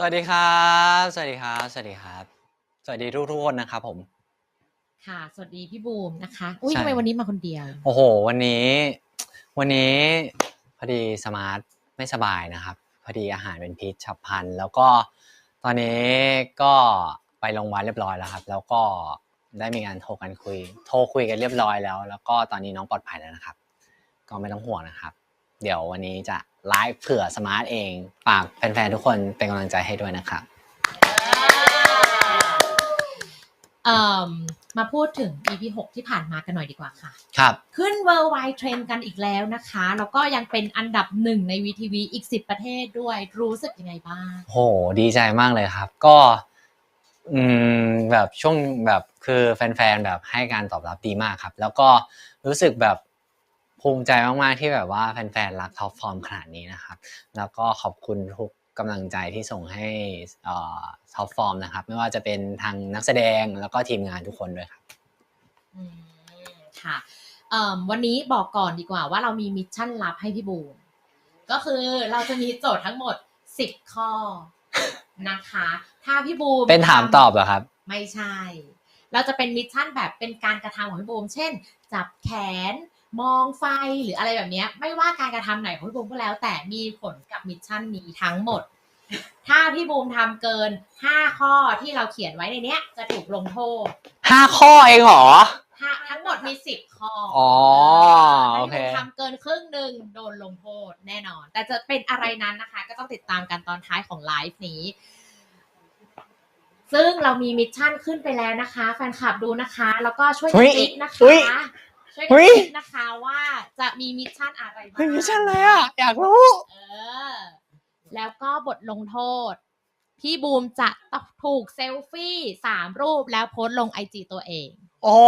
สวัสดีครับสวัสดีครับสวัสดีครับสวัสดีทุกคนนะครับผมค่ะสวัสดีพี่บูมนะคะอุ้ยใช่ทำไมวันนี้มาคนเดียวโอ้โหวันนี้พอดีสมาร์ทไม่สบายนะครับพอดีอาหารเป็นพิษฉับพลันแล้วก็ตอนนี้ก็ไปโรงพยาบาลเรียบร้อยแล้วครับแล้วก็ได้มีการโทรคุยกันเรียบร้อยแล้วก็ตอนนี้น้องปลอดภัยแล้วนะครับก็ไม่ต้องห่วงนะครับเดี๋ยววันนี้จะไลฟ์เผื่อสมาร์ทเองฝากแฟนๆทุกคนเป็นกำลังใจให้ด้วยนะครับมาพูดถึง EP 6 ที่ผ่านมากันหน่อยดีกว่าค่ะครับขึ้น Worldwide Trend กันอีกแล้วนะคะแล้วก็ยังเป็นอันดับ1ใน VTV อีก10ประเทศด้วยรู้สึกยังไงบ้างโหดีใจมากเลยครับก็แบบช่วงแบบคือแฟนๆแบบให้การตอบรับดีมากครับแล้วก็รู้สึกแบบภูมิใจมากๆที่แบบว่าแฟนๆรักท็อปฟอร์มขนาดนี้นะครับแล้วก็ขอบคุณทุกกำลังใจที่ส่งให้ท็อปฟอร์มนะครับไม่ว่าจะเป็นทางนักแสดงแล้วก็ทีมงานทุกคนด้วยครับค่ะวันนี้บอกก่อนดีกว่าว่าเรามีมิชชั่นลับให้พี่บูมก็คือเราจะมีโจทย์ทั้งหมด10ข้อนะคะถ้าพี่บูมเป็นถามตอบเหรอครับไม่ใช่เราจะเป็นมิชชั่นแบบเป็นการกระทำของพี่บูมเช่นจับแขนมองไฟหรืออะไรแบบนี้ไม่ว่าการกระทำไหนของพี่บูมก็แล้วแต่มีผลกับมิชชั่นนี้ทั้งหมดถ้าพี่บูมทำเกิน5ข้อที่เราเขียนไว้ในเนี้ยจะถูกลงโทษ5ข้อเองเหรอทั้งหมดมี10ข้อโอเคทำเกินครึ่งหนึ่งโดนลงโทษแน่นอนแต่จะเป็นอะไรนั้นนะคะก็ต้องติดตามกันตอนท้ายของไลฟ์นี้ซึ่งเรามีมิชชั่นขึ้นไปแล้วนะคะแฟนคลับดูนะคะแล้วก็ช่วยติ๊กนะคะช่วยติ๊กนะคะว่าจะมีมิชชั่นอะไรบ้างมิชชั่นอะไรอ่ะอยากรู้แล้วก็บทลงโทษพี่บูมจะถูกเซลฟี่3รูปแล้วโพสต์ลง IG ตัวเองโอ้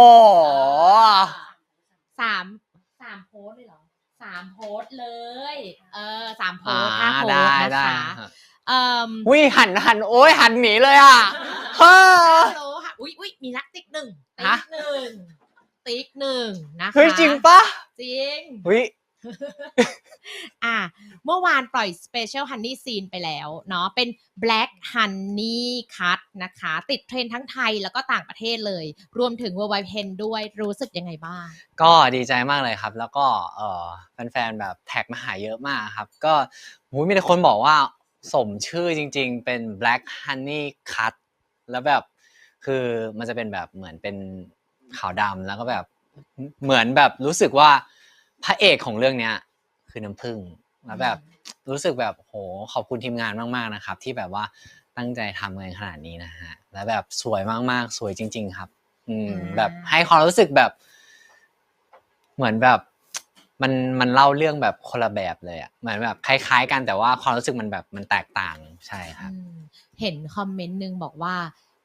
3โพสต์เลยเหรอ3โพสต์เลย3โพสต์5โพสต์นะคะอุ้ยหันโอ้ยหันหนีเลยอ่ะเฮ้ออุ้ยมีนักติ๊ก1ติ๊ก1นะคะเฮ้ยจริงปะจริงเฮ้ยเมื่อวานปล่อย Special Honey Scene ไปแล้วเนาะเป็น Black Honey Cut นะคะติดเทรนด์ทั้งไทยแล้วก็ต่างประเทศเลยรวมถึง Worldwide Trend ด้วยรู้สึกยังไงบ้างก็ดีใจมากเลยครับแล้วก็แฟนๆแบบแท็กมาหาเยอะมากครับก็มีแต่คนบอกว่าสมชื่อจริงๆเป็น Black Honey Cut แล้วแบบคือมันจะเป็นแบบเหมือนเป็นขาวดำแล้วก็แบบเหมือนแบบรู้สึกว่าพระเอกของเรื่องเนี้ยคือน้ำผึ้งแล้วแบบรู้สึกแบบโหขอบคุณทีมงานมากๆนะครับที่แบบว่าตั้งใจทำกันขนาดนี้นะฮะแล้วแบบสวยมากๆสวยจริงๆครับแบบให้ความรู้สึกแบบเหมือนแบบมันเล่าเรื่องแบบคนละแบบเลยอ่ะเหมือนแบบคล้ายๆกันแต่ว่าความรู้สึกมันแบบมันแตกต่างใช่ครับเห็นคอมเมนต์นึงบอกว่า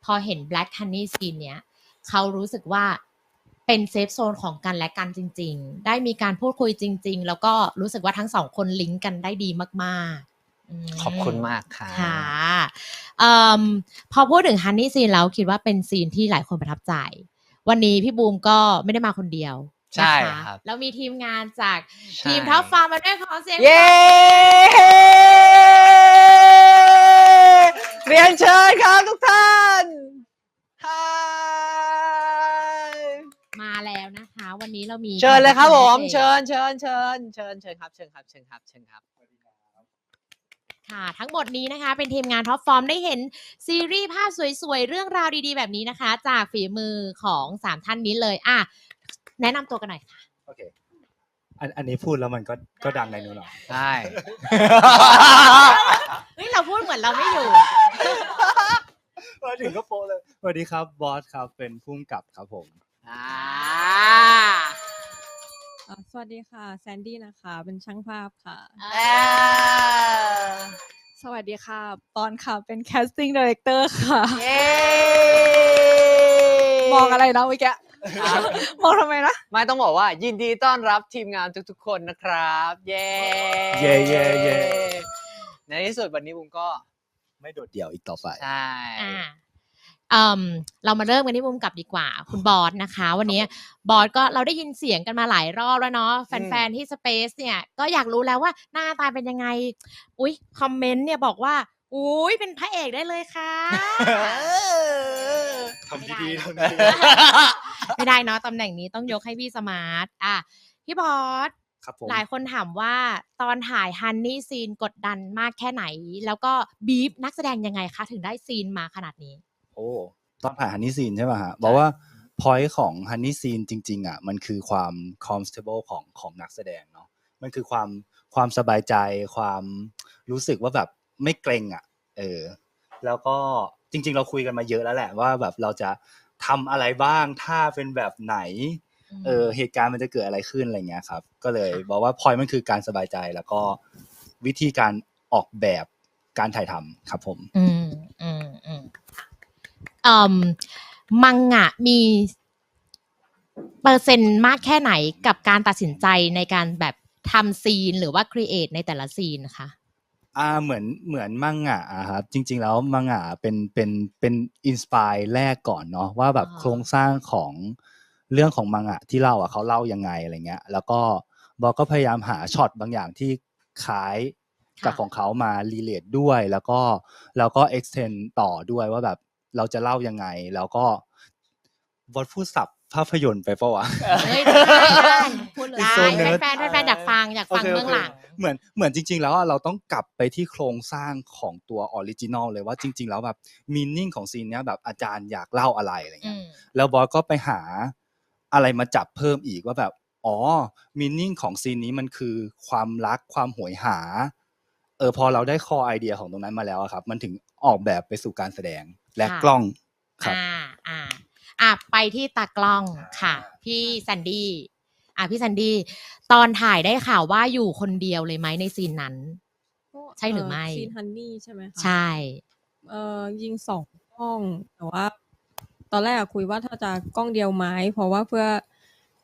พอเห็น Black Honey Scene เนี้ยเขารู้สึกว่าเป็นเซฟโซนของกันและกันจริงๆได้มีการพูดคุยจริงๆแล้วก็รู้สึกว่าทั้งสองคนลิงก์กันได้ดีมากๆขอบคุณมากค่ะพอพูดถึง Honey Scene แล้วคิดว่าเป็นซีนที่หลายคนประทับใจวันนี้พี่บูมก็ไม่ได้มาคนเดียวใช่ครับแล้วมีทีมงานจากทีมท็อปฟาร์มมาด้วยขอเสียงเย้เรียนเชิญครับทุกท่านมาแล้วนะคะวันนี้เรามีเชิญเลยครับผมเชิญครับค่ะทั้งหมดนี้นะคะเป็นทีมงานท็อปฟอร์มได้เห็นซีรีส์ภาพสวยๆเรื่องราวดีๆแบบนี้นะคะจากฝีมือของ3ท่านนี้เลยแนะนำตัวกันหน่อยค่ะโอเคอันนี้พูดแล้วมันก็ดังในนู้นหรอใช่เฮ้ยเราพูดเหมือนเราไม่อยู่มาถึงก็โปเลยสวัสดีครับบอสครับเป็นผู้กำกับครับผมสวัสดีค่ะแซนดี้นะคะเป็นช่างภาพค่ะสวัสดีค่ะปอนค่ะเป็นแคสติ้งดีเรคเตอร์ค่ะมองอะไรนะเมื่อกี้มองทำไมนะไม่ต้องบอกว่ายินดีต้อนรับทีมงานทุกๆคนนะครับเย้ในที่สุดวันนี้บุ้มก็ไม่โดดเดี่ยวอีกต่อไปใช่เรามาเริ่มกันที่มุมกลับดีกว่าคุณบอสนะคะวันนี้บอสก็เราได้ยินเสียงกันมาหลายรอบแล้วเนาะแฟนๆที่ Space เนี่ยก็อยากรู้แล้วว่าหน้าตาเป็นยังไงคอมเมนต์เนี่ยบอกว่า อุ้ยเป็นพระเอกได้เลยค่ะ ทำดีๆทำดี ไม่ได้เนาะตำแหน่งนี้ต้องยกให้พี่สมาร์ทพี่บอส ครับผม หลายคนถามว่าตอนถ่ายฮันนี่ซีนกดดันมากแค่ไหน แล้วก็บีฟนักแสดงยังไงคะ ถึงได้ซีนมาขนาดนี้ โอ้ตอนถ่ายฮันนี่ซีนใช่ป่ะฮะบอกว่าพอยต์ของฮันนี่ซีนจริงๆอ่ะมันคือความ comfortable ของนักแสดงเนาะมันคือความสบายใจความรู้สึกว่าแบบไม่เกรงอ่ะแล้วก็จริงๆเราคุยกันมาเยอะแล้วแหละว่าแบบเราจะทำอะไรบ้างถ้าเป็นแบบไหนเหตุการณ์มันจะเกิดอะไรขึ้นอะไรเงี้ยครับก็เลยบอกว่าพอยต์มันคือการสบายใจแล้วก็วิธีการออกแบบการถ่ายทำครับผมมังงะมีเปอร์เซ็นต์มากแค่ไหนกับการตัดสินใจในการแบบทำซีนหรือว่าครีเอทในแต่ละซีนคะเหมือนมังงะครับจริงๆแล้วมังงะเป็นอินสปายแรกก่อนเนาะว่าแบบโครงสร้างของเรื่องของมังงะที่เล่าเขาเล่ายังไงอะไรเงี้ยแล้วก็บอกก็พยายามหาช็อตบางอย่างที่คล้ายกับของเขามารีเลทด้วยแล้วก็ extend ต่อด้วยว่าแบบเราจะเล่ายังไงแล้วก็บอสพูดศัพท์ภาพยนตร์ไปปะวะ ได้พูดเลย แฟนอยากฟังเบื้องหลังเหมือนจริงๆแล้วเราต้องกลับไปที่โครงสร้างของตัวออริจินอลเลยว่าจริงๆแล้วแบบมีนิ่งของซีนเนี้ยแบบอาจารย์อยากเล่าอะไรเงี้ยแล้วบอสก็ไปหาอะไรมาจับเพิ่มอีกว่าแบบมีนิ่งของซีนนี้มันคือความรักความหวยหาพอเราได้คอไอเดียของตรงนั้นมาแล้วครับมันถึงออกแบบไปสู่การแสดงและกล้องครับไปที่ตากล้องค่ะพี่แซนดี้พี่แซนดี้ตอนถ่ายได้ข่าวว่าอยู่คนเดียวเลยไหมในซีนนั้นใช่หรือไม่ซีนฮันนี่ใช่ไหมคะใช่ยิง2 กล้องแต่ว่าตอนแรกคุยว่าถ้าจะกล้องเดียวไหมเพราะว่าเพื่อ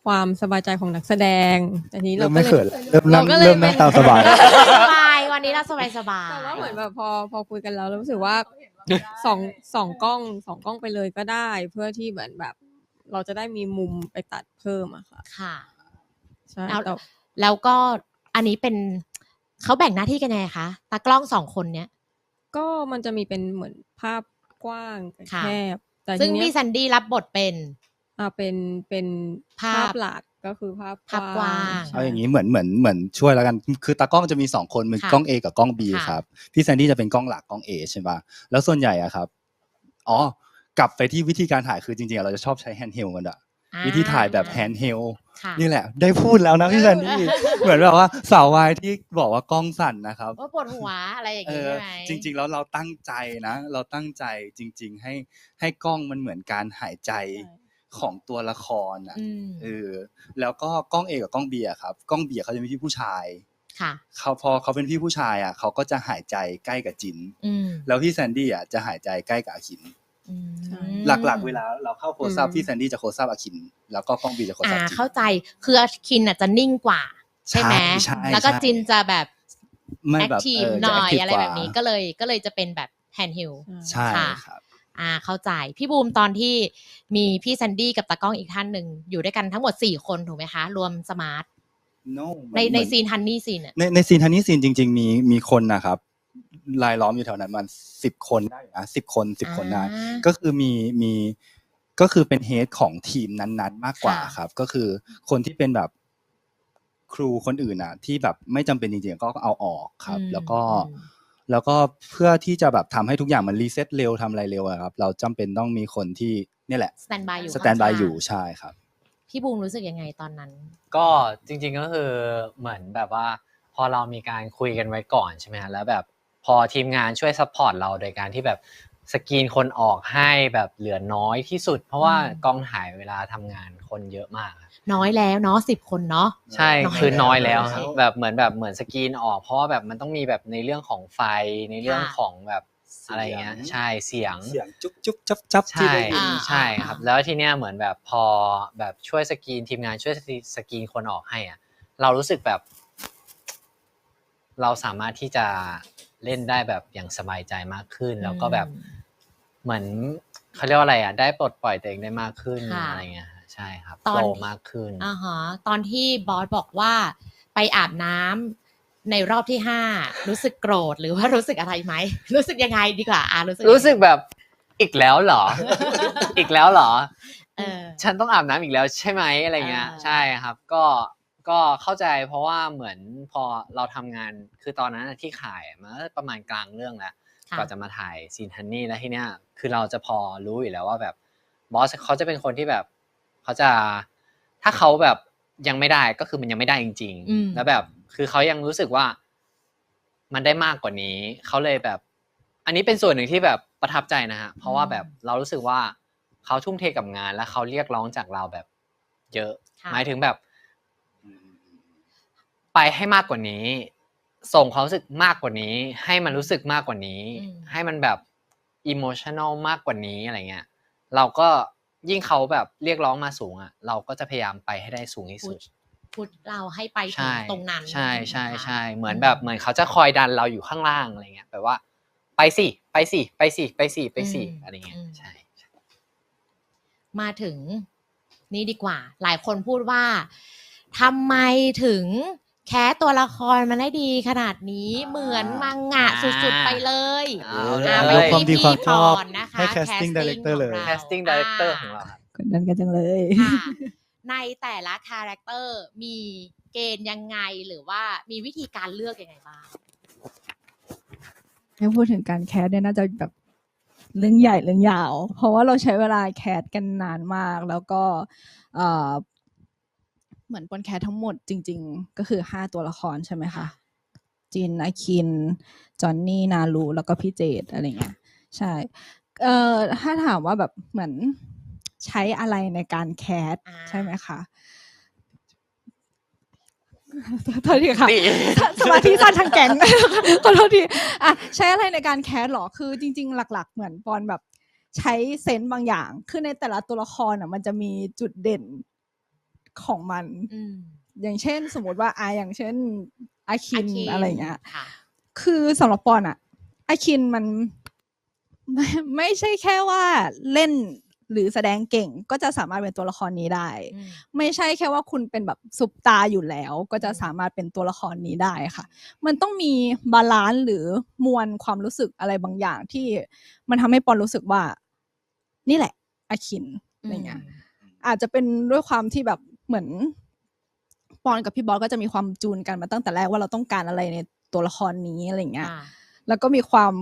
ความสบายใจของนักแสดงแต่นี้เราไม่เขินเริ่มนั่งตามสบายวันนี้เราสบายแต่ว่าเหมือนแบบพอคุยกันแล้วรู้สึกว่าสองกล้องไปเลยก็ได้เพื่อที่เหมือนแบบเราจะได้มีมุมไปตัดเพิ่มอะค่ะใช่แล้วก็อันนี้เป็นเขาแบ่งหน้าที่กันยังไงคะตากล้อง2 คนเนี้ยก็มันจะมีเป็นเหมือนภาพกว้างแคบแต่ซึ่งพี่แซนดี้รับบทเป็นภาพหลักก็คือภาพกว้างเอาอย่างนี้เหมือนช่วยแล้วกันคือตากล้องจะมี2 คนมือกล้อง A กับกล้อง B ครับพี่แซนดี้จะเป็นกล้องหลักกล้อง A ใช่ป่ะแล้วส่วนใหญ่อะครับกลับไปที่วิธีการถ่ายคือจริงๆเราจะชอบใช้แฮนด์เฮลกันอะวิธีถ่ายแบบแฮนด์เฮลนี่แหละได้พูดแล้วนะพี่แซนดี้เหมือนแบบว่าสาววายที่บอกว่ากล้องสั่นนะครับปวดหัวอะไรอย่างนี้ใช่ไหมจริงๆแล้วเราตั้งใจนะเราตั้งใจจริงๆให้กล้องมันเหมือนการหายใจของตัวละครอ่ะแล้วก็กล้อง A กับกล้อง B อ่ะครับกล้อง B เขาจะเป็นพี่ผู้ชายพอเขาเป็นพี่ผู้ชายอ่ะเขาก็จะหายใจใกล้กับจินแล้วพี่แซนดี้อ่ะจะหายใจใกล้กับอาคินหลักๆเวลาเราเข้าโคสอัพพี่แซนดี้จะโคสอัพอาคินแล้วก็กล้อง B จะโคสอัพจินเข้าใจคืออาคินอ่ะจะนิ่งกว่าใช่ไหมแล้วก็จินจะแบบแอคทีฟหน่อยอะไรแบบนี้ก็เลยจะเป็นแบบแฮนด์เฮลใช่ครับเข้าใจพี่บูมตอนที่มีพี่แซนดี้กับตากล้องอีกท่านหนึ่งอยู่ด้วยกันทั้งหมด4 คนถูกไหมคะรวมสมาร์ทในซีนฮันนี่ซีนในซีนฮันนี่ซีนจริงๆมีคนนะครับรายล้อมอยู่แถวนั้นมัน10 คนได้นะ10 คนได้ก็คือมีก็คือเป็นเฮดของทีมนั้นๆมากกว่าครับก็คือคนที่เป็นแบบครูคนอื่นอ่ะที่แบบไม่จำเป็นจริงๆก็เอาออกครับแล้วก็เพื่อที่จะแบบทำให้ทุกอย่างมันรีเซ็ตเร็วทำอะไรเร็วครับเราจำเป็นต้องมีคนที่นี่แหละสแตนบายอยู่ใช่ครับพี่บูมรู้สึกยังไงตอนนั้นก็จริงๆก็คือเหมือนแบบว่าพอเรามีการคุยกันไว้ก่อนใช่ไหมแล้วแบบพอทีมงานช่วยซัพพอร์ตเราโดยการที่แบบสกรีนคนออกให้แบบเหลือน้อยที่สุดเพราะว่ากองถ่ายเวลาทำงานคนเยอะมากน้อยแล้วเนาะ10 คนเนาะใช่คือน้อยแล้วครับแบบเหมือนสกรีนออกเพราะว่าแบบมันต้องมีแบบในเรื่องของไฟในเรื่องของแบบอะไรเงี้ยใช่เสียงจุ๊บจับที่ได้ยินใช่ครับแล้วทีเนี้ยเหมือนแบบพอแบบช่วยสกรีนทีมงานช่วยสกรีนคนออกให้อ่ะเรารู้สึกแบบเราสามารถที่จะเล่นได้แบบอย่างสบายใจมากขึ้นแล้วก็แบบเหมือนเขาเรียกว่าอะไรอ่ะได้ปลดปล่อยตัวเองได้มากขึ้นอะไรเงี้ยใช่ครับโตมากขึ้นตอนที่บอสบอกว่าไปอาบน้ ในรอบที่5รู้สึกโกรธหรือว่ารู้สึกอะไรไหมรู้สึกยังไงดีกว่ารู้สึก รู้สึกแบบอีกแล้วเหรอ อีกแล้วเหรอ ฉันต้องอาบน้ำอีกแล้วใช่ไหมอะไรเงี้ยใช่ครับก็เข้าใจเพราะว่าเหมือนพอเราทำงานคือตอนนั้นที่ขายมันประมาณกลางเรื่องแล้วก่อนจะมาถ่ายซีนฮันนี่แล้วทีเนี้ยคือเราจะพอรู้อยู่แล้วว่าแบบบอสเขาจะเป็นคนที่แบบเขาจะถ้าเขาแบบยังไม่ได้ก็คือมันยังไม่ได้จริงๆแล้วแบบคือเขายังรู้สึกว่ามันได้มากกว่านี้เขาเลยแบบอันนี้เป็นส่วนหนึ่งที่แบบประทับใจนะฮะเพราะว่าแบบเรารู้สึกว่าเขาทุ่มเทกับงานและเขาเรียกร้องจากเราแบบเยอะหมายถึงแบบไปให้มากกว่านี้ส่งความรู้สึกมากกว่านี้ให้มันรู้สึกมากกว่านี้ให้มันแบบอิโมชัน a ลมากกว่านี้อะไรเงี้ยเราก็ยิ่งเขาแบบเรียกร้องมาสูงอ่ะเราก็จะพยายามไปให้ได้สูงที่สุดพุทเราให้ไปถึงตรงนั้นใช่ใช่ใช่เหมือนแบบเหมือนเขาจะคอยดันเราอยู่ข้างล่างอะไรเงี้ยแบบว่าไปสิไปสิไปสิไปสิไปสิอะไรเงี้ยใช่มาถึงนี่ดีกว่าหลายคนพูดว่าทำไมถึงแคสตัวละครมันได้ดีขนาดนี้เหมือนมังงะสุดๆไปเลยไม่ความดีความชอบนะคะ ให้ casting director เลย casting director ของเราครับกดดันกันจังเลยในแต่ละคาแรคเตอร์มีเกณฑ์ยังไงหรือว่ามีวิธีการเลือกยังไงบ้างถ้าพูดถึงการแคสเนี่ยน่าจะแบบเรื่องใหญ่เรื่องยาวเพราะว่าเราใช้เวลาแคสกันนานมากแล้วก็เหมือนปนแคสทั้งหมดจริงๆก็คือ5ตัวละครใช่ไหมคะจินอาคินจอนนี่นารูแล้วก็พี่เจดอะไรเงี้ยใช่ถ้าถามว่าแบบเหมือนใช้อะไรในการแคสใช่ไหมคะโทษทีค่ะสมาธิสั้นทางแก๊งขอโทษทีใช้อะไรในการแคสหรอคือจริงๆหลักๆเหมือนปอนแบบใช้เซนส์บางอย่างคือในแต่ละตัวละครมันจะมีจุดเด่นของมันอย่างเช่นสมมติว่าอย่างเช่นอาคินอะไรเงี้ยคือสำหรับปอนอาคินมันไม่ใช่แค่ว่าเล่นหรือแสดงเก่งก็จะสามารถเป็นตัวละครนี้ได้ไม่ใช่แค่ว่าคุณเป็นแบบซุปตาอยู่แล้วก็จะสามารถเป็นตัวละครนี้ได้ค่ะมันต้องมีบาลานซ์หรือมวลความรู้สึกอะไรบางอย่างที่มันทำให้ปอนรู้สึกว่านี่แหละอาคินอะไรเงี้ยอาจจะเป็นด้วยความที่แบบเหมือนปอนกับพี่บอสก็จะมีความจูนกันมาตั้งแต่แรกว่าเราต้องการอะไรในตัวละครนี้อะไรเงี้ยแล้วก็มีความ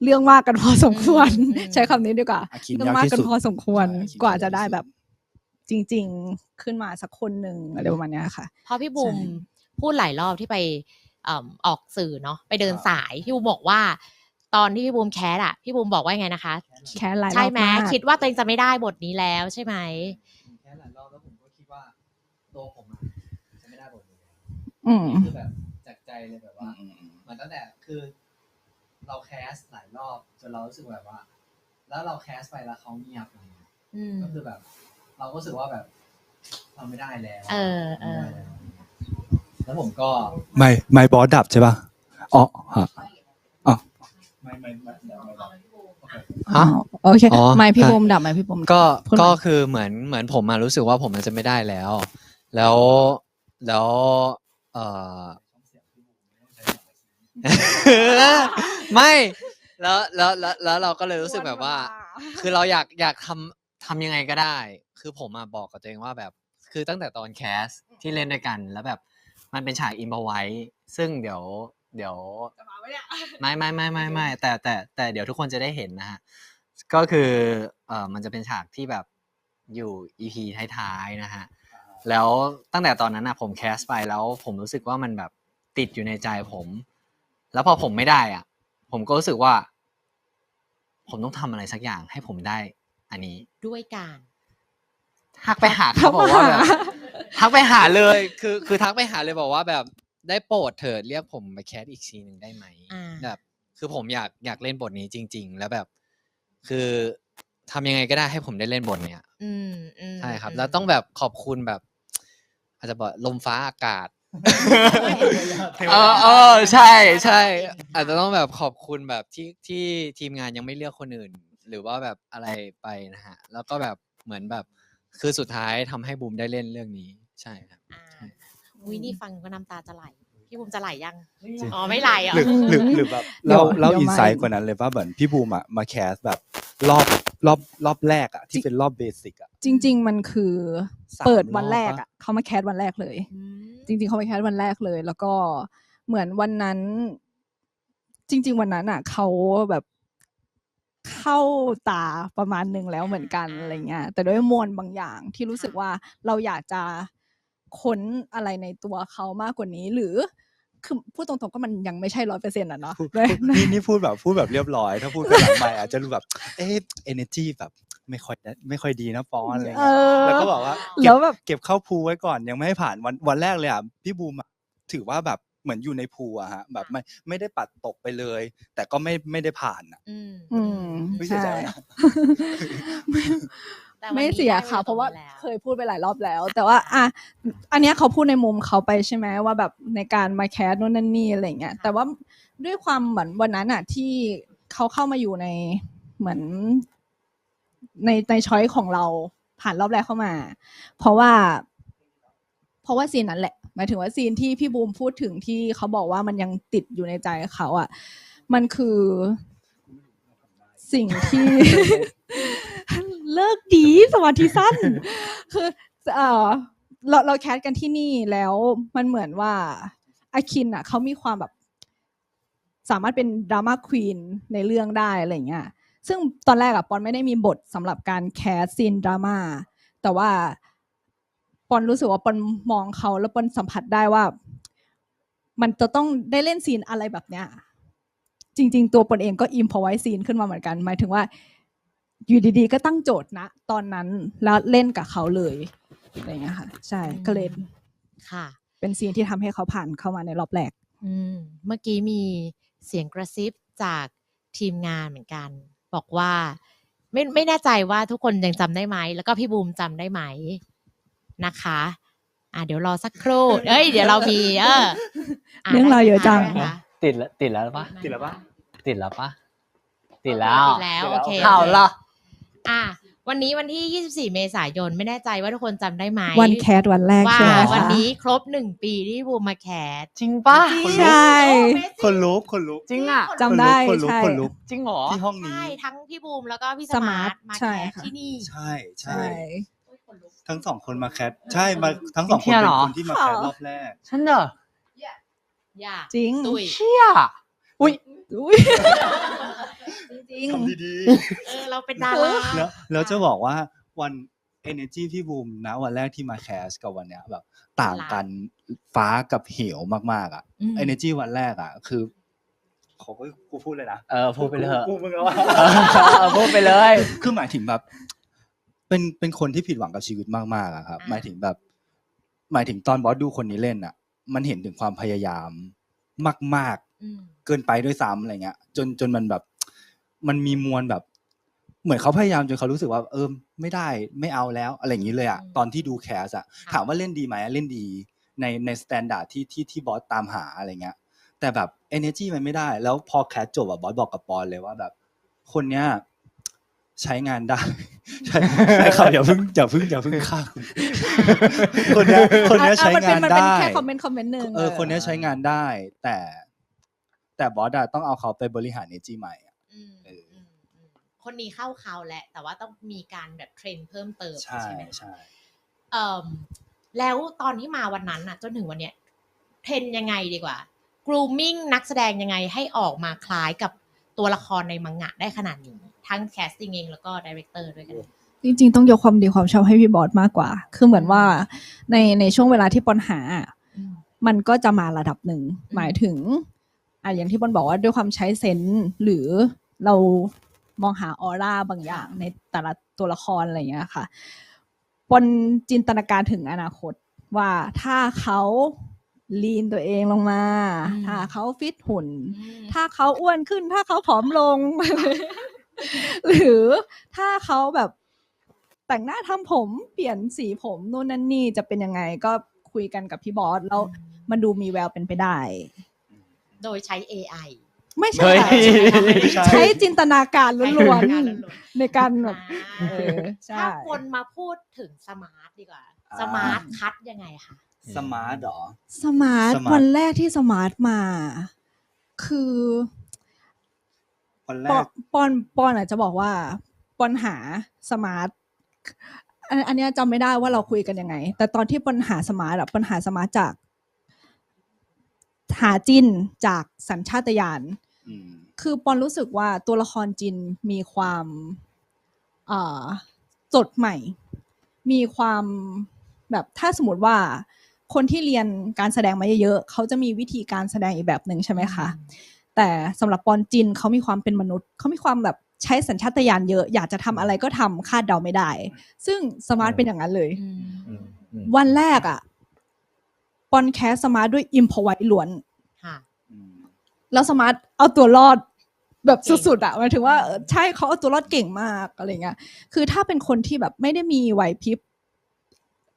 เรื่องมากกันพอสมควรใช้คำนี้ดีกว่าเรื่องมากกันพอสมควรกว่าจะได้แบบจริงๆขึ้นมาสักคนหนึ่งอะไรประมาณนี้ค่ะเพราะพี่บุ๋มพูดหลายรอบที่ไปออกสื่อเนาะไปเดินสายพี่บุ๋มบอกว่าตอนที่พี่บุ๋มแคสพี่บุ๋มบอกว่าไงนะคะแคสหลายรอบใช่ไหมคิดว่าตัวเองจะไม่ได้บทนี้แล้วใช่ไหมแคสหลายรอบแล้วผมก็คิดว่าตัวผมจะไม่ได้บทนี้คือแบบจากใจเลยแบบว่ามันตั้งแต่คือเราแคสหลายรอบจนเรารู้สึกแบบว่าแล้วเราแคสไปแล้วเขาเงียบอะไรเงี้ยก็คือแบบเราก็รู้สึกว่าแบบเราไม่ได้แล้วแล้วผมก็ไม่บอสดับใช่ป่ะอ๋อไม่โอเคไม่พี่บุ๋มดับไหมพี่บุ๋มก็คือเหมือนผมรู้สึกว่าผมจะไม่ได้แล้วไม่แล้วเราก็เลยรู้สึกแบบว่าคือเราอยากทำยังไงก็ได้คือผมบอกกับตัวเองว่าแบบคือตั้งแต่ตอนแคสที่เล่นด้วยกันแล้วแบบมันเป็นฉากอิมพอไว้ซึ่งเดี๋ยวไม่แต่เดี๋ยวทุกคนจะได้เห็นนะฮะก็คือมันจะเป็นฉากที่แบบอยู่ EP ท้ายๆนะฮะแล้วตั้งแต่ตอนนั้นผมแคสไปแล้วผมรู้สึกว่ามันแบบติดอยู่ในใจผมแล้วพอผมไม่ได้ผมก็รู้สึกว่าผมต้องทำอะไรสักอย่างให้ผมได้อันนี้ด้วยการทักไปหาเขาบอกว่าแบบทักไปหาเลยคือทักไปหาเลยบอกว่าแบบได้โปรดเถิดเรียกผมมาแคสอีกซีนึงได้ไหมแบบคือผมอยากเล่นบทนี้จริงๆแล้วแบบคือทำยังไงก็ได้ให้ผมได้เล่นบทเนี้ยใช่ครับแล้วต้องแบบขอบคุณแบบอาจจะบอกลมฟ้าอากาศใช่อาจจะต้องแบบขอบคุณแบบที่ทีมงานยังไม่เลือกคนอื่นหรือว่าแบบอะไรไปนะฮะแล้วก็แบบเหมือนแบบคือสุดท้ายทำให้บูมได้เล่นเรื่องนี้ใช่ครับวินี่ฟังก็น้ำตาจะไหล พี่บูมจะไหลยัง จริง อ๋อไม่ไหลอ่ะ หรือแบบ เดี๋ยว เรา เดี๋ยว อิน มา ไซต์กว่านั้นเลยว่าเหมือนพี่บูมอะมาแคสแบบรอบแรกอะที่เป็นรอบเบสิกอะ จริง ๆ มันคือ 3 เปิดวันแรก รอบปะ อ่ะเขามาแคสวันแรกเลย อืม จริง ๆเขามาแคสวันแรกเลย แล้วก็เหมือนวันนั้น จริง ๆ วันนั้นอ่ะเขาแบบเข้าตาประมาณหนึ่งแล้วเหมือนกันอะไรเงี้ยแต่ด้วยมวลบางอย่างที่รู้สึกว่าเราอยากจะค้นอะไรในตัวเขามากกว่านี้ หรือคือพูดตรงๆก็มันยังไม่ใช่100%อ่ะเนาะ นี่พูดแบบเรียบร้อย ถ้าพูดกันหลังไมค์อาจจะรู้แบบenergy แบบไม่ค่อยดีนะปอนอะไร เอ เงี้ย อ แล้วก็บอกว่า แล้วแบบ เก็บเข้าพูลไว้ก่อนยังไม่ให้ผ่านวันแรกเลยอ่ะพี่บูมอะถือว่าแบบเหมือนอยู่ในพูลอะฮะแบบไม่ได้ปัดตกไปเลย แต่ก็ไม่ได้ผ่านอ่ะ อืม ไม่เสียใจ ใช่ นะ แต่วัน ไม่ นี้ เสีย ได้ ค่ะ เพราะว่า แล้ว เคยพูดไปหลายรอบแล้ว แต่ว่าอ่ะอันเนี้ยเขาพูดในมุมเขาไปใช่ไหมว่าแบบในการมาแคสนู่นนั่นนี่อะไรเงี้ยแต่ว่าด้วยความเหมือนวันนั้นอ่ะที่เขาเข้ามาอยู่ในเหมือนในช้อยของเราผ่านรอบแรกเข้ามา เพราะว่าซีนนั้นแหละหมายถึงว่าซีนที่พี่บูมพูดถึงที่เขาบอกว่ามันยังติดอยู่ในใจเขาอ่ะมันคือสิ่งที่ เลิกดีสมาธิสั้น คือเราแคสกันที่นี่แล้วมันเหมือนว่าอาคินอ่ะเขามีความแบบสามารถเป็นดราม่าควีนในเรื่องได้อะไรเงี้ยซึ่งตอนแรกอะปอนไม่ได้มีบทสำหรับการแคสซีนดราม่าแต่ว่าปอนรู้สึกว่าปอนมองเขาแล้วปอนสัมผัสได้ว่ามันจะต้องได้เล่นซีนอะไรแบบเนี้ยจริงๆตัวปอนเองก็อิมพอไว้ซีนขึ้นมาเหมือนกันหมายถึงว่าอยู่ดีๆก็ตั้งโจทย์นะตอนนั้นแล้วเล่นกับเขาเลยอะไรเงี้ยค่ะใช่ก็เลย ค่ะ เป็นซีนที่ทำให้เขาผ่านเข้ามาในรอบแรก เมื่อกี้มีเสียงกระซิบจากทีมงานเหมือนกัน บอกว่าไม่แน่ใจว่าทุกคนยังจำได้ไหมแล้วก็พี่บูมจำได้ไหมนะคะเดี๋ยวรอสักครู่ เดี๋ยวเรามีเรื่องราวเยอะจัง ได้ไหมคะ ติดแล้วปะ ติดแล้วปะ ติดแล้ว ติดแล้วโอเค เอาละ วันนี้วันที่ 24 เมษายนไม่แน่ใจว่าทุกคนจำได้ไหม วันแคสวันแรก ว่า ใช่ไหมคะ วันนี้ครบ1 ปีที่บูมมาแคส จริงปะ ใช่ คนลุก จริงอ่ะ จำได้ คนลุก ใช่ คนลุก จริงเหรอ ที่ห้องนี้ ใช่ทั้งพี่บูมแล้วก็พี่ส ส มา มาร์ ร์ ท ทมา ใช่ แคส ค่ะ ที่นี่ ใช่ ใช่ ทั้งสองคนมาแคสใช่มาทั้งสองคน เที่ย เป็ เหร น อ คนที่มาแคสรอบแรก ฉันเหรอ อย่า จริง ตุ้ย เชี่ยอุ้ย อุ๊ยจริง ทำดี เราเป็นดารา ๆแล้วจะบอกว่าวัน energy พี่บูมนะวันแรกที่มาแคสกับวันเนี้ยแบบต่างกันฟ้ากับเหวมากๆอ่ะ energy วันแรกอ่ะคือกูพูดเลยนะ พูดไปเลยเถอะ กูมึงแล้วว่า พูดไปเลย คือหมายถึงแบบ เป็นคนที่ผิดหวังกับชีวิตมากๆอะครับ หมายถึงตอนบอสดูคนนี้เล่นอ่ะ มันเห็นถึงความพยายามมากๆเกินไปด้วยซ้ำอะไรเงี้ยจนมันแบบ มันมีมวลแบบ เหมือนเขาพยายามจนเขารู้สึกว่าไม่ได้ไม่เอาแล้วอะไรอย่างนี้เลยอ่ะตอนที่ดูแคสอ่ะถามว่าเล่นดีไหมเล่นดีในสแตนดาร์ดที่บอสตามหาอะไรเงี้ยแต่แบบ energy มันไม่ได้แล้วพอแคสจบอ่ะบอสบอกกับปอนเลยว่าแบบ คนเนี้ยใช้งานได้ ใช่เขาอย่าเพิ่งฆ่าคนเนี้ยใช้งาน มันเป็น ได้ แค่คอมเมนต์หนึ่ง คนเนี้ยใช้งานได้ แต่บอสอะต้องเอาเขาไปบริหารเนจีใหม่อะ คนนี้เข้าเขาแหละแต่ว่าต้องมีการแบบเทรนเพิ่มเติม ใช่ ไหม ใช่ แล้วตอนที่มาวันนั้นน่ะจนถึงวันเนี้ยเทรนยังไงดีกว่า grooming นักแสดงยังไงให้ออกมาคล้ายกับตัวละครในมังงะได้ขนาดนี้ทั้งแคสติ้งเองแล้วก็ดีเรคเตอร์ด้วยกัน จริงๆต้องยกความดีความชอบให้พี่บอสมากกว่า คือเหมือนว่าในช่วงเวลาที่ปอนหา มันก็จะมาระดับหนึ่งหมายถึงอย่างที่ปอนบอกว่าด้วยความใช้เซนส์หรือเรามองหาออร่าบางอย่างในแต่ละตัวละครอะไรอย่างเงี้ยค่ะปอนจินตนาการถึงอนาคตว่าถ้าเขาลีนตัวเองลงมาถ้าเขาฟิตหุ่นถ้าเขาอ้วนขึ้นถ้าเขาผอมลง หรือถ้าเขาแบบแต่งหน้าทำผมเปลี่ยนสีผมนู่นนั่นนี่จะเป็นยังไงก็คุยกันกับพี่บอสแล้วมันดูมีแววเป็นไปได้ โดยใช้ AI ไม่ใช่ค่ะใช้จินตนาการล้วนๆในการแบบใช่ ถ้าคนมาพูดถึงสมาร์ทดีกว่าสมาร์ทคัดยังไงคะ สมาร์ทเหรอ สมาร์ท สมาร์ท วันแรกที่สมาร์ทมา คือ วันแร ปอก ปอนอาจจะบอกว่าปอนหาสมาร์ทอันเนี้ยจำไม่ได้ว่าเราคุยกันยังไง แต่ตอนที่ปอนหาสมาร์ทอะปอนหาสมาร์ทจากหาจินจากสัญชาตญาณ อืม คือปอนรู้สึกว่าตัวละครจินมีความสดใหม่ มีความแบบถ้าสมมติว่าคนที่เรียนการแสดงมาเยอะๆเขาจะมีวิธีการแสดงอีกแบบหนึ่งใช่ไหมคะ แต่สำหรับปอนจินเขามีความเป็นมนุษย์เขามีความแบบใช้สัญชาตญาณเยอะอยากจะทำอะไรก็ทำคาดเดาไม่ได้ ซึ่งสมาร์ทเป็นอย่างนั้นเลย อืม อืม วันแรกอะปอนแคสสมาร์ทด้วยอิมพอไว้ล้วน ค่ะ อืม แล้วสมาร์ทเอาตัวรอดแบบ เก่ง สุดๆอะหมายถึงว่าใช่เขาเอาตัวรอดเก่งมากอะไรเงี้ยคือถ้าเป็นคนที่แบบไม่ได้มีไหวพริบ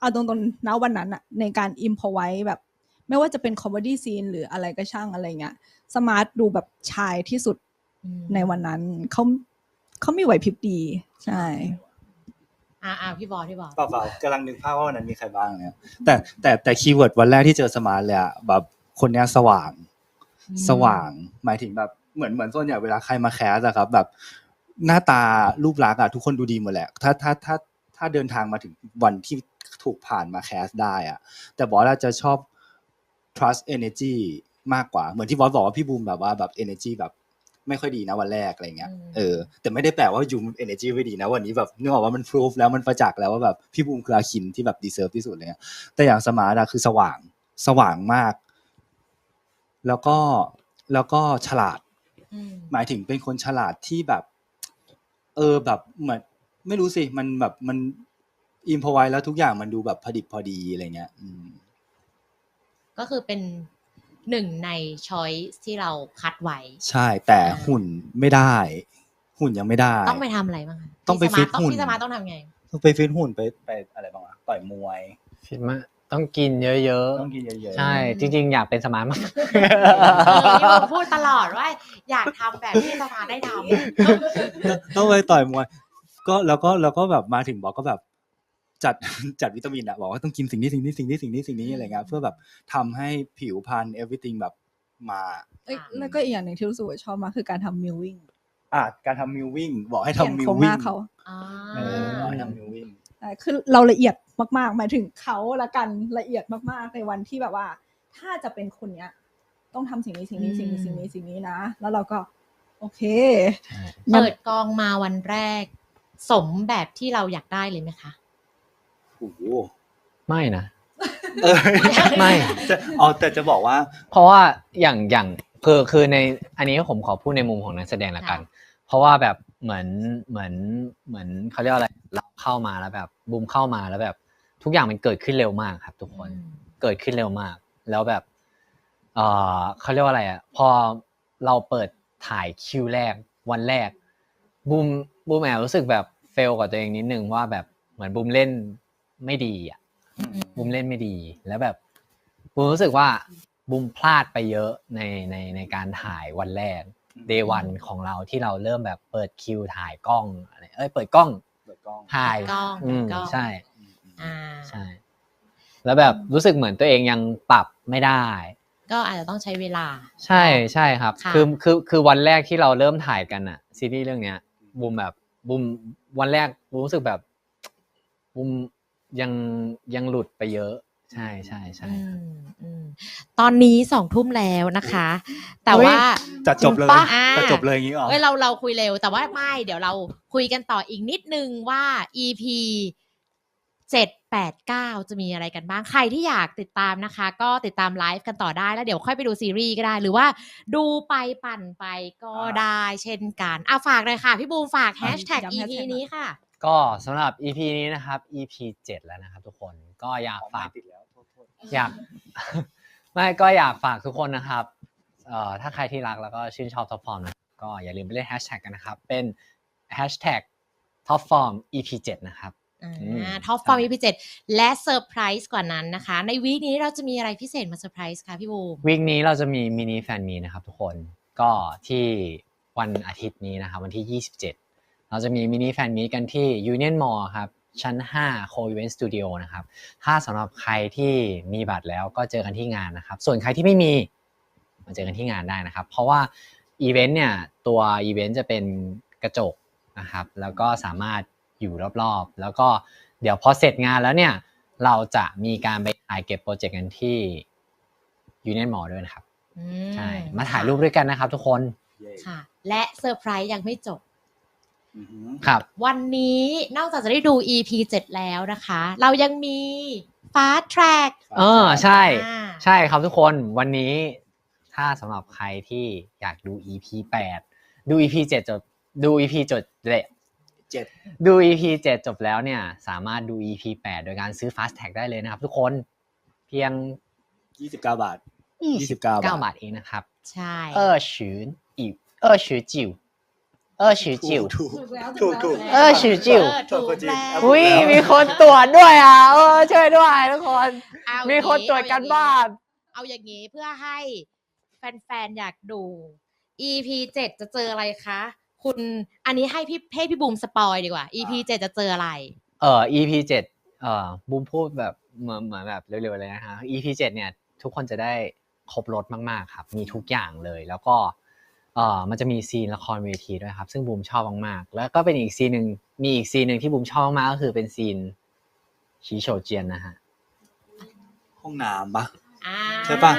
เอาตรงๆนะวันนั้นอะในการอิมพอไว้แบบ ไม่ว่าจะเป็นคอมเมดี้ซีนหรืออะไรก็ช่างอะไรเงี้ยสมาร์ทดูแบบชายที่สุด อืม ในวันนั้นเขามีไหวพริบดีใช่ พี่บอส เปล่าๆกำลังนึกภาพว่าวันนั้นมีใครบ้างเนี่ยแต่คีย์เวิร์ดวันแรกที่เจอสมาร์ทเลยอะแบบคนเนี้ยสว่าง สว่าง หมายถึงแบบเหมือนส่วนใหญ่เวลาใครมาแคสอะครับแบบหน้าตารูปลักษณ์อะทุกคนดูดีหมดแหละถ้าเดินทางมาถึงวันที่ถูกผ่านมาแคสได้อะแต่บอสจะชอบ trust energy มากกว่าเหมือนที่บอสบอกว่าพี่บูมแบบว่าแบบ energy แบบไม่ค่อยดีนะวันแรกอะไรเงี้ยแต่ไม่ได้แปลว่ายูม energy ไม่ดีนะวันนี้แบบนึกออกว่ามัน proof แล้วมันประจักษ์แล้วว่าแบบพี่บูมคืออาคินที่แบบ deserve ที่สุดเลย แต่อย่างสมาร์ทอะคือสว่างมาก แล้วก็ฉลาด หมายถึงเป็นคนฉลาดที่แบบแบบเหมือนไม่รู้สิมันแบบมันอิมพอไว้แล้วทุกอย่างมันดูแบบพอดิบพอดีอะไรเงี้ยก็คือเป็นหนึ่งในช้อยที่เราคัดไว้ ใช่แต่หุ่นไม่ได้ หุ่นยังไม่ได้ ต้องไปทำอะไรบ้างคะ ต้องไปฟิตหุ่น พี่สมาร์ทต้องทำไง ต้องไปฟิตหุ่นไปอะไรบ้างวะต่อยมวย คิดว่าต้องกินเยอะ ต้องกินเยอะๆ ใช่จริงๆ อยากเป็นสมาร์ทมาก พี่บูมพูดตลอดว่าอยากทำแบบที่สมาร์ทได้ทำ ต้องไปต่อยมวยก็แล้วก็แบบมาถึงบอกก็แบบจัดวิตามินอะบอกว่าต้องกินสิ่งนี้อะไรเงี้ยเพื่อแบบทำให้ผิวพรรณ everything แบบมา แล้วก็อีกอย่างหนึ่งที่รู้สึกว่าชอบมากคือการทำมิลวิ่ง การทำมิลวิ่งบอกให้ เปลี่ยน ทำมิ โค ล รงห วิ่ น้าง เขา บอกให้ทำมิลวิ่ง คือเราละเอียดมากๆหมายถึงเขาละกันละเอียดมากๆในวันที่แบบว่า ถ้าจะเป็นคนเนี้ย ต้องทำสิ่งนี้นะ แล้วเราก็ โอเค เปิดกองมาวันแรก สมแบบที่เราอยากได้เลยไหมคะ โอ้โห ไม่นะ ไม่แต่จะบอกว่า เพราะว่าอย่างคือในอันนี้ผมขอพูดในมุมของนักแสดงละกัน เพราะว่าแบบเหมือนเขาเรียกอะไรเราเข้ามาแล้วแบบบูมเข้ามาแล้วแบบทุกอย่างมันเกิดขึ้นเร็วมากครับทุกคนเกิดขึ้นเร็วมาก แล้วแบบเขาเรียกว่าอะไรอ่ะพอเราเปิดถ่ายคิวแรกวันแรกบูมแอบรู้สึกแบบเฟลกับตัวเองนิดนึงว่าแบบเหมือนบูมเล่นไม่ดีอ่ะบูมเล่นไม่ดีแล้วแบบบูมรู้สึกว่าบูมพลาดไปเยอะในการถ่ายวันแรกday 1ของเราที่เราเริ่มแบบเปิดคิวถ่ายกล้องอะไรเปิดกล้องถ่ายใช่ใช่แล้วแบบรู้สึกเหมือนตัวเองยังปรับไม่ได้ก็อาจจะต้องใช้เวลา ใช่ครับคือวันแรกที่เราเริ่มถ่ายกันอะซีรีส์เรื่องเนี้ยบูมวันแรกบูมรู้สึกแบบบูมยังหลุดไปเยอะใช่ตอนนี้2 ทุ่มแล้วนะคะ แต่ว่า จะจบเลย จะ จบเลยอย่างนี้หรอ เราคุยเร็วแต่ว่าไม่เดี๋ยวเราคุยกันต่ออีกนิดนึงว่า EP 7, 8, 9จะมีอะไรกันบ้างใครที่อยากติดตามนะคะก็ติดตามไลฟ์กันต่อได้แล้วเดี๋ยวค่อยไปดูซีรีส์ก็ได้หรือว่าดูไปปั่นไปก็ได้เช่นกันฝากเลยค่ะพี่บูมฝากแฮชแท็ก EP นี้ค่ะก็สำหรับ EP นี้นะครับ EP 7แล้วนะครับทุกคนก็อยากฝากอยาก ไม่ก็อยากฝากทุกคนนะครับถ้าใครที่รักแล้วก็ชื่นชอบท็อปฟอร์มนะก็อย่าลืมไปเล่นแฮชแท็กกันนะครับเป็นแฮชแท็กท็อปฟอร์ม EP 7นะครับท็อปฟอร์ม EP 7และเซอร์ไพรส์กว่านั้นนะคะในวีคนี้เราจะมีอะไรพิเศษมาเซอร์ไพรส์ค่ะพี่บูมวีคนี้เราจะมีมินิแฟนมีนะครับทุกคนก็ที่วันอาทิตย์นี้นะครับวันที่27เราจะมีมินิแฟนมีกันที่ Union Mall ครับ ชั้น5 Co Event Studio นะครับถ้าสำหรับใครที่มีบัตรแล้วก็เจอกันที่งานนะครับส่วนใครที่ไม่มีมาเจอกันที่งานได้นะครับเพราะว่าอีเวนต์เนี่ยตัวอีเวนต์จะเป็นกระจกนะครับแล้วก็สามารถอยู่รอบๆแล้วก็เดี๋ยวพอเสร็จงานแล้วเนี่ยเราจะมีการไปถ่ายเก็บโปรเจกต์กันที่ Union Mall ด้วยนะครับใช่มาถ่ายรูปด้วยกันนะครับทุกคน ค่ะ และเซอร์ไพรส์ยังไม่จบ ครับ วันนี้นอกจากจะได้ดู EP 7 แล้วนะคะ เรายังมี Fast Track ใช่ อ่า ใช่ครับทุกคนวันนี้ถ้าสำหรับใครที่อยากดู EP 8 ดู EP 7 จบดู EP จบเลยดู EP 7 จบแล้วเนี่ยสามารถดู EP 8 โดยการซื้อ Fast Tag ได้เลยนะครับทุกคนเพียง29 บาท 29 บาท บาทเองนะครับ ใช่ ถูก ถูกแล้ว อุ้ยมีคนตรวจด้วยอ่ะช่วยด้วยทุกคน เอาอย่าง มีคนตรวจกันบ้าน เอาอย่างนี้เพื่อให้แฟนๆอยากดู EP 7 จะเจออะไรคะ คุณอันนี้ให้พี่บูมสปอยดีกว่า EP 7 จะเจออะไร EP 7บูมพูดแบบเหมือนแบบเร็วๆเลยนะฮะ EP 7 เนี่ยทุกคนจะได้ครบรถมากๆครับมีทุกอย่างเลยแล้วก็มันจะมีซีนละครเวทีด้วยครับซึ่งบูมชอบมากๆแล้วก็เป็นอีกซีนหนึ่งมีอีกซีนหนึ่งที่บูมชอบมากก็คือเป็นซีนชีโฉเจียนนะฮะ ห้องน้ำปะ อ่า ใช่ปะ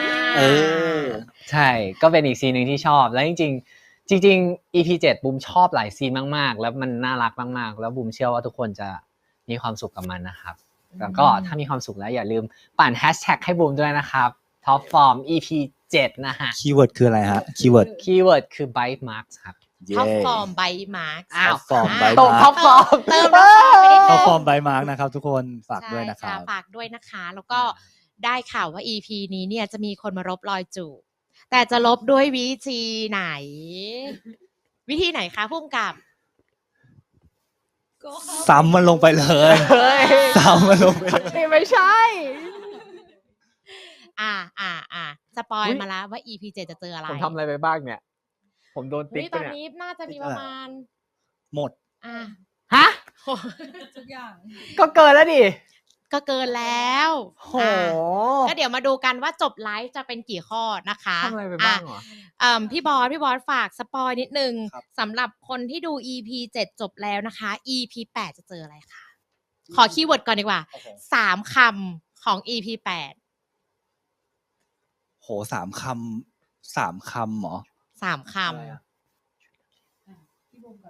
ใช่ก็เป็นอีกซีนหนึ่งที่ชอบแล้วจริง EP 7 บูมชอบหลายซีนมากๆแล้วมันน่ารักมากๆแล้วบูมเชื่อว่าทุกคนจะมีความสุขกับมันนะครับแล้วก็ถ้ามีความสุขแล้วอย่าลืมปั่นแฮชแท็กให้บูมด้วยนะครับ Top Form EP 7 นะฮะ คีย์เวิร์ดคืออะไรฮะคีย์เวิร์ด คือ Bite Marks ครับ ท็อปฟอร์มไบมาร์ก อ้าว Top Form by ตรง Mark Top Form เติมท็อปฟอร์มไปนิดนึง Top Form by Mark นะครับทุกคนฝากด้วยนะค ใช่ รับ ฝากด้วยนะคะ แล้วก็ได้ข่าวว่า EP นี้เนี่ยจะมีคนมาลบรอยจูบแต่จะลบด้วยวิธีไหน วิธีไหนคะพุ่มกับ ซ้ำมันลงไปเลย เฮ้ย ซ้ำมันลงไปเลย นี่ไม่ใช่ สปอย อุ๊ย มาแล้วว่า EP 7 จะเจออะไร ผมทำอะไรไปบ้างเนี่ย ผมโดนติ๊ก ต ไป อน เนี่ย นี้น่าจะมีประมาณ หมด ฮะ ทุกอย่าง ก็เกินแล้วดิ ก็เกินแล้ว โห ก็เดี๋ยวมาดูกันว่าจบไลฟ์จะเป็นกี่ข้อนะคะ ทำอะไรไปบ้างเหรอ พี่บอสฝากสปอยนิดนึง ครับ สำหรับคนที่ดู EP 7 จบแล้วนะคะ EP 8 จะเจออะไรคะ ขอคีย์เวิร์ดก่อนดีกว่า 3 คำของ EP 8 โห3 คำเหรอ 3 คำ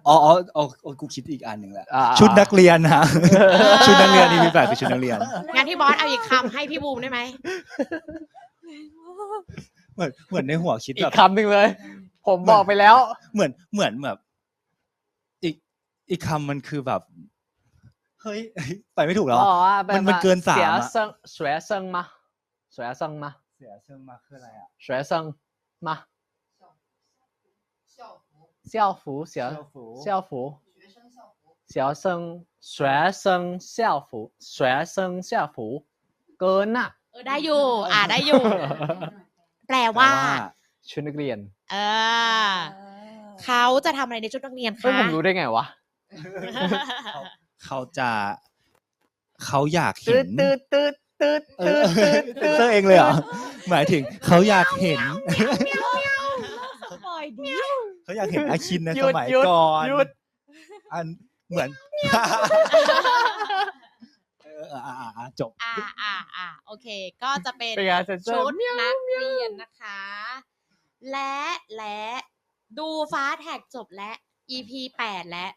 อ๋อกูคิดอีกอันหนึ่งแหละ อ่า ชุดนักเรียนฮะ ชุดนักเรียน EP 8คือชุดนักเรียน งั้นพี่บอสเอาอีกคำให้พี่บูมได้ไหม เหมือนในหัวคิด อี แบ ก บ คำหนึ่งเลย ผมบอกไปแล้ว เหมือนแบบอีกคำมันคือแบบ เฮ้ยไปไม่ถูกแล้ว อ๋อ มันเกิน3 เสีย อะ เซิงสวยเซิงมาสวยเซิงมา เสียเชิงมาคืออะไรอ่ะ สวยเซิงมา校服小学生校服เกินน่ะ ได้อยู่ ได้อยู่ แปลว่า ชุดนักเรียน เขาจะทำอะไรในชุดนักเรียน เฮ้ย คะ ผมรู้ได้ไงวะ เขาอยากเห็น ตืด เตอร์เองเลยเหรอ หมายถึงเขาอยากเห็น ปล่อยดิ เขาอยากเห็นอาคินใน ห ส ยุด มัย หยุด ก่อน หยุด อันเหมือนจบ โอเค ก็จะเป็น เป็นไงเซ็นเซอ ชุ ร์ ดนักเรียนนะคะ และดูฟ้าแท็กจบและ EP 8 และ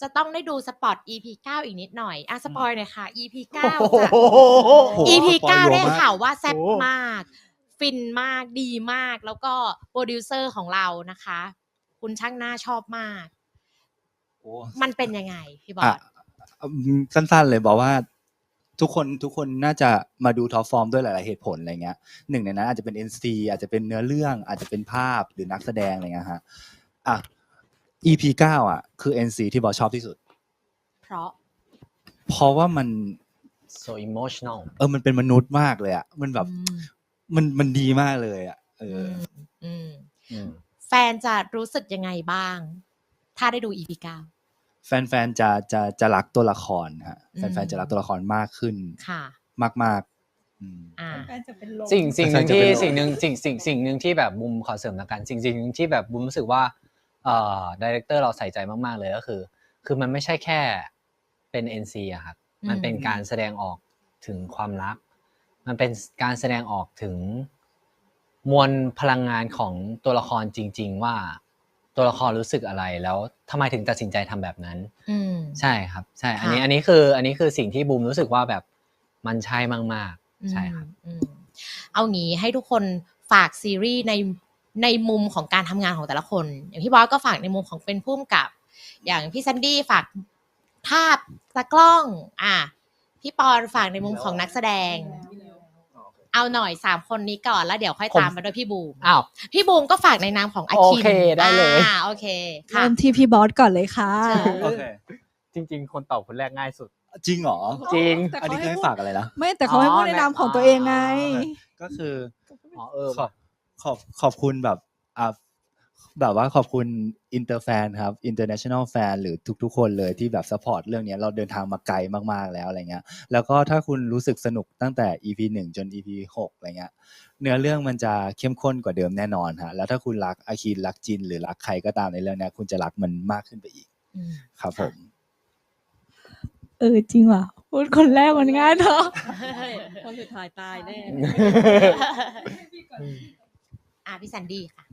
จะต้องได้ดูสปอต EP 9 อีกนิดหน่อยสปอยหน่อยค่ะ EP 9 จะ EP 9 ได้ข่าวว่าแซ่บมาก ฟินมากดีมาก แล้วก็โปรดิวเซอร์ของเรานะคะ คุณช่างหน้าชอบมาก มันเป็นยังไงพี่บอส สั้นๆเลยบอกว่าทุกคนน่าจะมาดูท็อปฟอร์มด้วยหลายๆเหตุผลอะไรเงี้ยหนึ่งในนั้นอาจจะเป็น NC อาจจะเป็นเนื้อเรื่องอาจจะเป็นภาพหรือนักแสดงอะไรเงี้ยฮะEP 9คือ NC ที่บอสชอบที่สุดเพราะว่ามัน so emotional มันเป็นมนุษย์มากเลยมันแบบมันดีมากเลยแฟนจะรู้สึกยังไงบ้าง ถ้าได้ดู EP 9 แฟนๆจะรักตัวละครฮะแฟนๆจะรักตัวละครมากขึ้น ค่ะ มากๆอ่า แฟนจะเป็นลม สิ่งหนึ่ง จะ ที่ เป็น สิ่งหนึ่งที่แบบบุมขอเสริมแล้วกันสิ่งหนึ่งที่แบบบุมรู้สึกว่าดีเรคเตอร์เราใส่ใจมากๆเลยก็คือมันไม่ใช่แค่เป็น NC อะครับมันเป็นการแสดงออกถึงความรักมันเป็นการแสดงออกถึงมวลพลังงานของตัวละครจริงๆว่าตัวละครรู้สึกอะไรแล้วทำไมถึงตัดสินใจทำแบบนั้นใช่ครับใช่อันนี้คือสิ่งที่บูมรู้สึกว่าแบบมันใช่มากๆใช่ครับเอางี้ให้ทุกคนฝากซีรีส์ในมุมของการทำงานของแต่ละคนอย่างพี่บอสก็ฝากในมุมของเป็นผู้กำกับอย่างพี่แซนดี้ฝากภาพตากล้องพี่ปอนฝากในมุมของนักแสดงเอาหน่อย3คนนี้ก่อนแล้วเดี๋ยวค่อยตามมาด้วยพี่บูมพี่บูมก็ฝากในนามของอาคินโอเคได้เลยโอเคค่ะ เริ่มที่พี่บอสก่อนเลยค่ะ โอเค จริงๆคนตอบคนแรกง่ายสุด จริงเหรอ จริง อันนี้คือให้ฝากอะไรนะ ไม่แต่เขาให้พูดในนามของตัวเองไง ก็คือ ข ขอบคุณแบบแบบว่าขอบคุณอินเตอร์แฟนครับ international fan หรือทุกๆคนเลยที่แบบซัพพอร์ตเรื่องนี้เราเดินทางมาไกลมากๆแล้วอะไรเงี้ยแล้วก็ถ้าคุณรู้สึกสนุกตั้งแต่ EP 1 จน EP 6อะไรเงี้ยเนื้อเรื่องมันจะเข้มข้นกว่าเดิมแน่นอนฮะแล้วถ้าคุณรักอาคินรักจินหรือรักใครก็ตามในเรื่องนี้คุณจะรักมันมากขึ้นไปอีกครับผมจริงว่ะพูดคนแรกมันง่ายเนาะ คนสุดท้ายตายแน่ พี่แซนดี้ค่ะ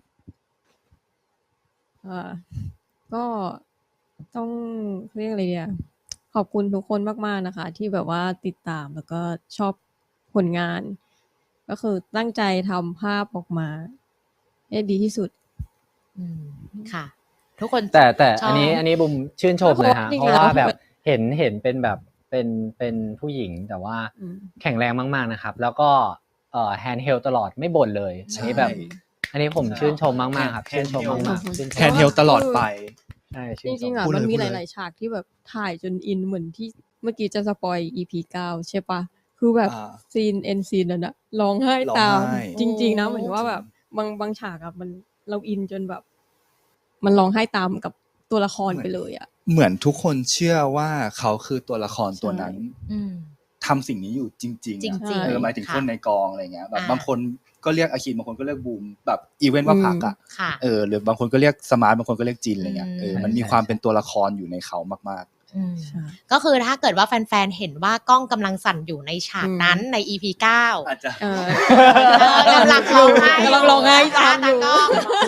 ก็ต้องเรียกอะไรเนี่ยขอบคุณทุกคนมากๆนะคะที่แบบว่าติดตามแล้วก็ชอบผลงานก็คือตั้งใจทำภาพออกมาให้ดีที่สุดค่ะทุกคน แต่อันนี้บุมชื่นชมเลยฮะเพราะว่าแบบเห็นเป็นแบบเป็นผู้หญิงแต่ว่าแข็งแรงมากๆนะครับแล้วก็แฮนด์เฮลตลอดไม่บ่นเลยอันนี้แบบอันนี้ผมชื่นชมมากๆครับชื่นชมมากๆแฮนด์เฮลตลอดไปใช่จริงๆมันมีหลายๆฉากที่แบบถ่ายจนอินเหมือนที่เมื่อกี้จะสปอย EP 9ใช่ปะคือแบบซีนเอ็นซีนนั่นอะร้องไห้ตามจริงๆนะเหมือนว่าแบบบางฉากอะมันเราอินจนแบบมันร้องไห้ตามกับตัวละครไปเลยอะเหมือนทุกคนเชื่อว่าเขาคือตัวละครตัวนั้นทำสิ่งนี้อยู่จริงๆหมายถึงคนในกองอะไรเงี้ยแบบบางคนก็เรียกอาคินบางคนก็เรียกบูมแบบอีเวนต์ว่าพักหรือบางคนก็เรียกสมาร์ทบางคนก็เรียกจินอะไรเงี้ยมันมีความเป็นตัวละครอยู่ในเขามากๆก็คือถ้าเกิดว่าแฟนๆเห็นว่ากล้องกำลังสั่นอยู่ในฉากนั้นใน EP 9อาจจะกำลังร้องไห้ตามอยู่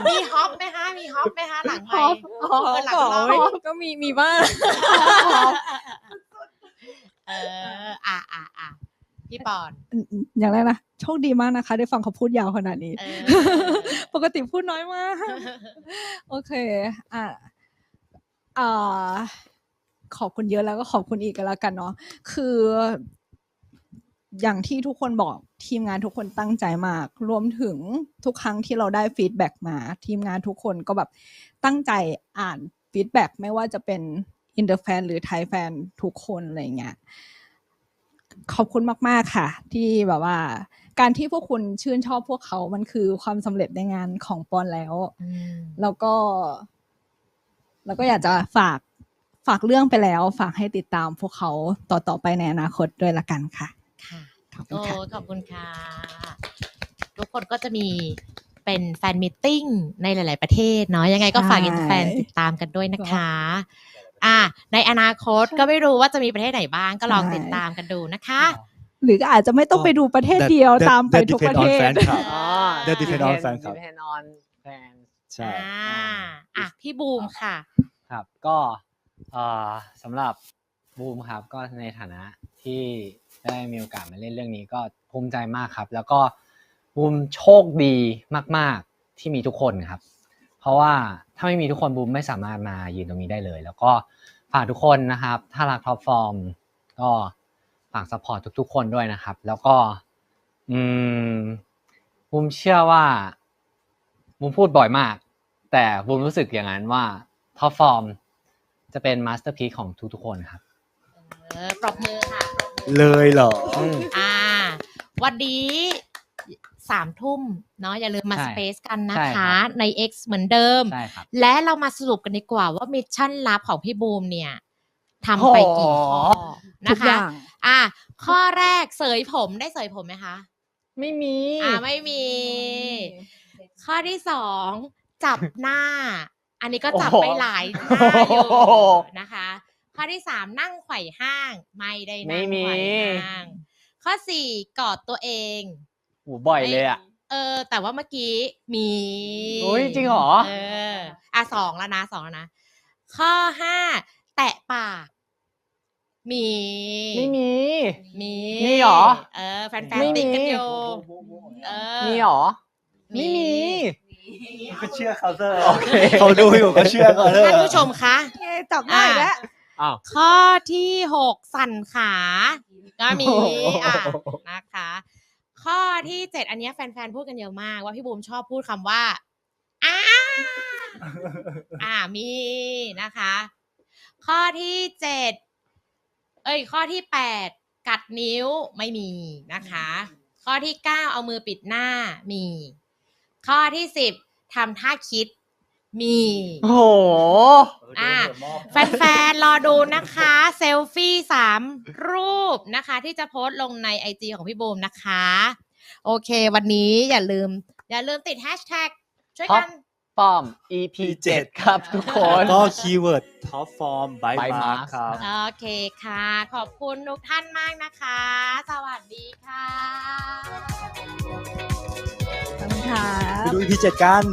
มีฮอปไหมคะหลังไมค์หลังก็มีบ้างพี่ปอนอย่างแรกนะโชคดีมากนะคะได้ฟังเขาพูดยาวขนาดนี้ปกติพูดน้อยมากโอเคขอบคุณเยอะแล้วก็ขอบคุณอีกกันแล้วกันเนาะคืออย่างที่ทุกคนบอกทีมงานทุกคนตั้งใจมากรวมถึงทุกครั้งที่เราได้ฟีดแบ็กมาทีมงานทุกคนก็แบบตั้งใจอ่านฟีดแบ็กไม่ว่าจะเป็นอินเตอร์แฟนหรือไทยแฟนทุกคนอะไรเงี้ยขอบคุณมากๆค่ะที่แบบว่าการที่พวกคุณชื่นชอบพวกเขามันคือความสำเร็จในงานของปอนแล้วแล้วก็อยากจะฝากเรื่องไปแล้วฝากให้ติดตามพวกเขาต่อไปในอนาคตด้วยละกันค่ะขอบคุณค่ะทุกคนก็จะมีเป็นแฟนมีตติ้งในหลายๆประเทศเนาะยังไงก็ฝากอินแฟนติดตามกันด้วยนะคะในอนาคตก็ไม่รู้ว่าจะมีประเทศไหนบ้างก็ลองติดตามกันดูนะคะหรือก็อาจจะไม่ต้องไปดูประเทศเดียวตามไปทุกประเทศdepend on fan ครับ depend on fan ใช่พี่บูมค่ะครับก็สำหรับบูมครับก็ในฐานะที่ได้มีโอกาสมาเล่นเรื่องนี้ก็ภูมิใจมากครับแล้วก็บูมโชคดีมากๆที่มีทุกคนครับเพราะว่าถ้าไม่มีทุกคนบูมไม่สามารถมายืนตรงนี้ได้เลยแล้วก็ฝากทุกคนนะครับถ้ารักท็อปฟอร์มก็ฝากซัพพอร์ตทุกๆคนด้วยนะครับแล้วก็บูมเชื่อว่าบูมพูดบ่อยมากแต่บูมรู้สึกอย่างนั้นว่าท็อปฟอร์มจะเป็นมาสเตอร์พีซของทุกๆคนครับปรบมือค่ะเลยเหรอวันนี้ 3 ทุ่มเนาะอย่าลืมมา ใช่ สเปซกันนะ ใช่ครั คะ บ ใน X เหมือนเดิม ใช่ครับ และเรามาสรุปกันดีกว่าว่ามิชชั่นลับของพี่บูมเนี่ยทำไปกี่ข้อ ทุ นะ กอ คะ ย่าง ข้อแรกเสยผมได้เสยผมไหมคะ ไม่มี ไม่มี ข้อที่ 2 จับหน้า อันนี้ก็จับไปหลายหน้าอยู่นะคะ ข้อที่ 3 นั่งไขว่ห้าง ไม่ได้นั่งไขว่ห้าง ข้อ 4 กอดตัวเอง โหบ่อยเลยอ่ะ แต่ว่าเมื่อกี้มี โอ้ยจริงเหรอ 2 แล้วนะ ข้อ 5 แตะปาก มี ไม่มี มี มีเหรอ แฟนๆติ๊กกันอยู่ มีเหรอ มี ไม่มี ก็เชื่อเขาเถอะ โอเค เขาดูอยู่ก็เชื่อเขาเถอะ ท่านผู้ชมคะ จับได้แล้ว อ้าว ข้อที่ 6 สั่นขา ก็มีนะคะ ข้อที่ 7 อันเนี้ยแฟนๆพูดกันเยอะมากว่าพี่บูมชอบพูดคำว่ามีนะคะ ข้อที่ ข้อที่ 8 กัดนิ้วไม่มีนะคะ ข้อที่ 9 เอามือปิดหน้ามี ข้อที่ 10 ทำท่าคิดมี โอ้โห แฟนๆรอดูนะคะเซลฟี่3 รูปนะคะ ที่จะโพสต์ลงใน IG ของพี่บูมนะคะ โอเค วันนี้อย่าลืมติดแฮชแท็กช่วยกัน ป้อม EP 7 ครับทุกคน ก็คีย์เวิร์ดท็อปฟอร์มไบ By มาร์ Mark ครับ โอเคค่ะ ขอบคุณทุกท่านมากนะคะ สวัสดีค่ะ ขอบคุณค่ะ ไปดู EP 7 กัน